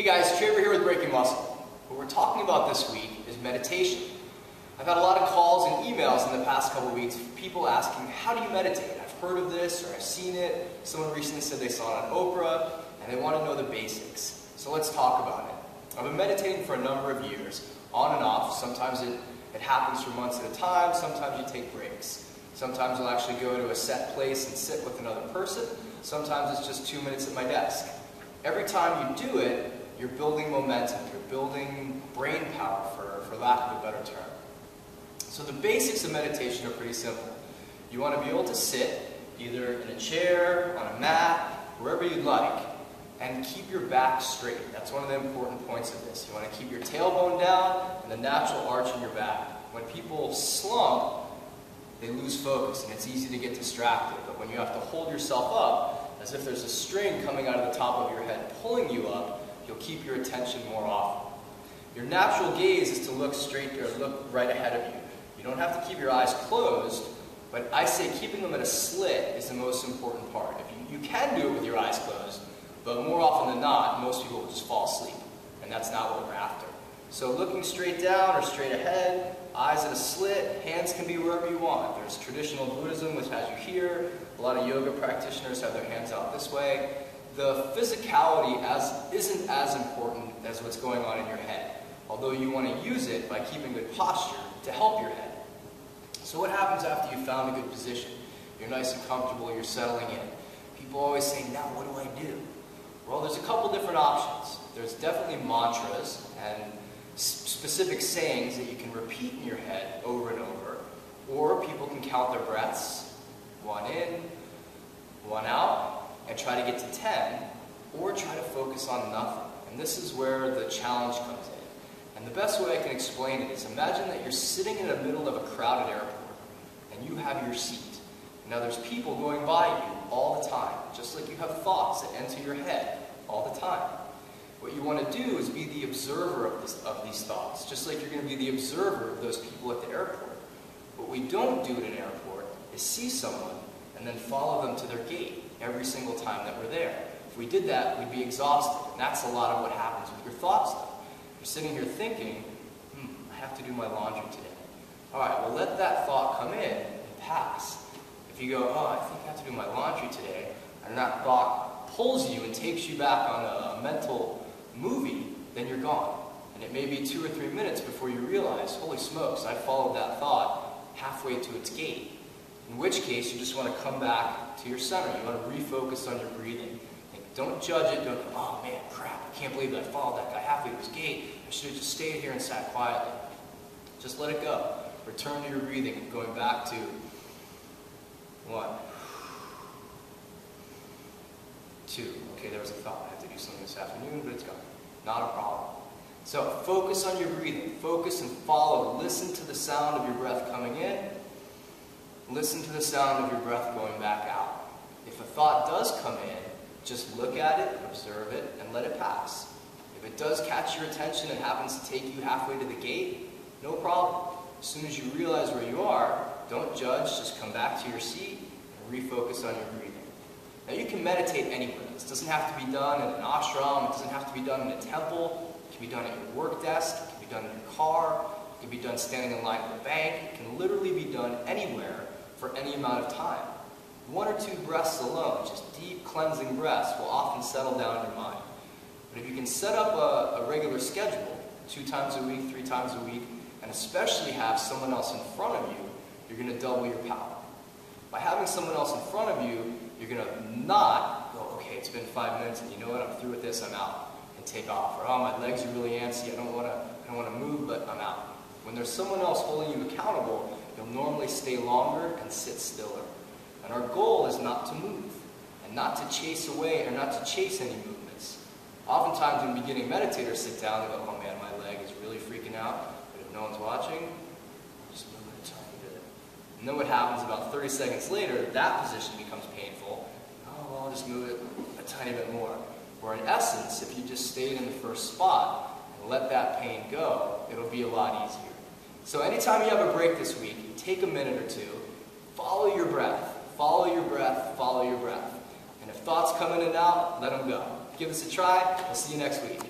Hey guys, Trevor here with Breaking Muscle. What we're talking about this week is meditation. I've had a lot of calls and emails in the past couple of weeks of people asking, how do you meditate? I've heard of this or I've seen it. Someone recently said they saw it on Oprah and they want to know the basics. So let's talk about it. I've been meditating for a number of years, on and off. Sometimes it happens for months at a time. Sometimes you take breaks. Sometimes you'll actually go to a set place and sit with another person. Sometimes it's just 2 minutes at my desk. Every time you do it, you're building momentum. You're building brain power, for lack of a better term. So the basics of meditation are pretty simple. You want to be able to sit either in a chair, on a mat, wherever you'd like, and keep your back straight. That's one of the important points of this. You want to keep your tailbone down and the natural arch in your back. When people slump, they lose focus and it's easy to get distracted. But when you have to hold yourself up, as if there's a string coming out of the top of your head pulling you up, you'll keep your attention more often. Your natural gaze is to look straight or look right ahead of you. You don't have to keep your eyes closed, but I say keeping them at a slit is the most important part. If you can do it with your eyes closed, but more often than not, most people will just fall asleep, and that's not what we're after. So looking straight down or straight ahead, eyes at a slit, hands can be wherever you want. There's traditional Buddhism, which has you here. A lot of yoga practitioners have their hands out this way. The physicality isn't as important as what's going on in your head, although you want to use it by keeping good posture to help your head. So what happens after you've found a good position? You're nice and comfortable, you're settling in. People always say, now what do I do? Well, there's a couple different options. There's definitely mantras and specific sayings that you can repeat in your head over and over, or people can count their breaths, 1 in, 1 out, and try to get to 10, or try to focus on nothing. And this is where the challenge comes in. And the best way I can explain it is imagine that you're sitting in the middle of a crowded airport, and you have your seat. Now there's people going by you all the time, just like you have thoughts that enter your head all the time. What you want to do is be the observer of these thoughts, just like you're going to be the observer of those people at the airport. What we don't do at an airport is see someone and then follow them to their gate every single time that we're there. If we did that, we'd be exhausted, and that's a lot of what happens with your thoughts though. You're sitting here thinking, I have to do my laundry today. All right, well let that thought come in and pass. If you go, I think I have to do my laundry today, and that thought pulls you and takes you back on a mental movie, then you're gone. And it may be 2 or 3 minutes before you realize, holy smokes, I followed that thought halfway to its gate. In which case, you just want to come back to your center. You want to refocus on your breathing. And don't judge it. Don't go, oh man, crap, I can't believe that I followed that guy halfway to his gate. I should have just stayed here and sat quietly. Just let it go. Return to your breathing, going back to 1, 2. Okay, there was a thought. I have to do something this afternoon, but it's gone. Not a problem. So focus on your breathing. Focus and follow. Listen to the sound of your breath coming in. Listen to the sound of your breath going back out. If a thought does come in, just look at it, observe it, and let it pass. If it does catch your attention and happens to take you halfway to the gate, no problem. As soon as you realize where you are, don't judge, just come back to your seat and refocus on your breathing. Now you can meditate anywhere. This doesn't have to be done in an ashram, it doesn't have to be done in a temple, it can be done at your work desk, it can be done in your car, it can be done standing in line at the bank, it can literally be done anywhere for any amount of time. 1 or 2 breaths alone, just deep cleansing breaths, will often settle down your mind. But if you can set up a regular schedule, 2 times a week, 3 times a week, and especially have someone else in front of you, you're going to double your power. By having someone else in front of you, you're going to not go, okay, it's been 5 minutes and you know what, I'm through with this, I'm out, and take off. Or, oh, my legs are really antsy, I don't want to move, but I'm out. When there's someone else holding you accountable, you'll normally stay longer and sit stiller. And our goal is not to move, and not to chase away, or not to chase any movements. Oftentimes when beginning meditators sit down, they go, oh man, my leg is really freaking out, but if no one's watching, just move it a tiny bit. And then what happens about 30 seconds later, that position becomes painful. Oh, well, I'll just move it a tiny bit more. Where in essence, if you just stayed in the first spot and let that pain go, it'll be a lot easier. So anytime you have a break this week, take a minute or 2, follow your breath, follow your breath, follow your breath. And if thoughts come in and out, let them go. Give this a try. I'll see you next week.